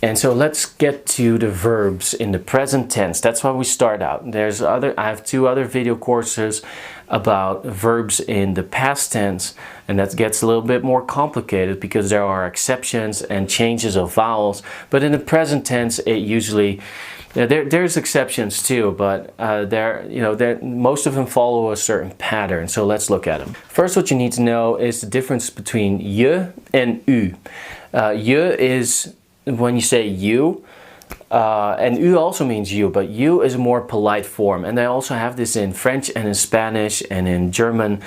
And so let's get to the verbs in the present tense. That's why we start out. I have 2 other video courses about verbs in the past tense, and that gets a little bit more complicated because there are exceptions and changes of vowels. But in the present tense, it usually there's exceptions too, but most of them follow a certain pattern. So let's look at them. First, what you need to know is the difference between je and u. Je is when you say you, and u also means you, but you is a more polite form, and they also have this in French and in Spanish and in German.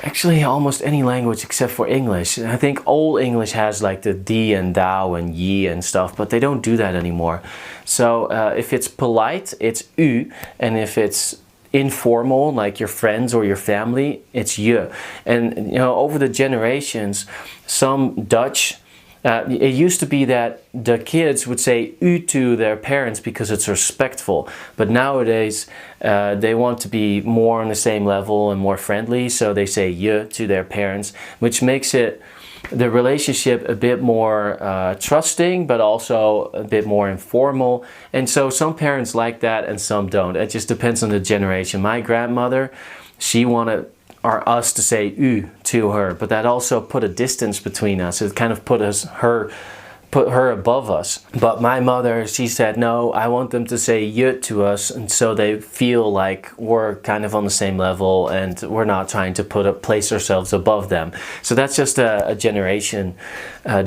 Actually, almost any language except for English. I think Old English has like the die and thou and ye and stuff, but they don't do that anymore. So if it's polite, it's u, and if it's informal, like your friends or your family, it's je. And over the generations, some Dutch, it used to be that the kids would say u to their parents because it's respectful, but nowadays they want to be more on the same level and more friendly, so they say je to their parents, which makes the relationship a bit more trusting, but also a bit more informal. And so some parents like that and some don't. It just depends on the generation. My grandmother, she wanted us to say u to her, but that also put a distance between us. It kind of put her above us. But my mother, she said, no, I want them to say je to us, and so they feel like we're kind of on the same level and we're not trying to place ourselves above them. So that's just a generation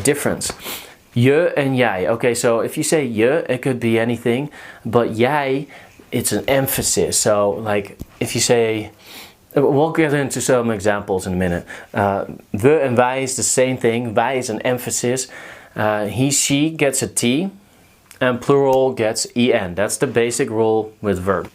difference. Je and jij. Okay, so if you say je, it could be anything, but jij, it's an emphasis. So like if you say, we'll get into some examples in a minute. We and wij is the same thing. Wij is an emphasis. He, she gets a T, and plural gets en. That's the basic rule with verb.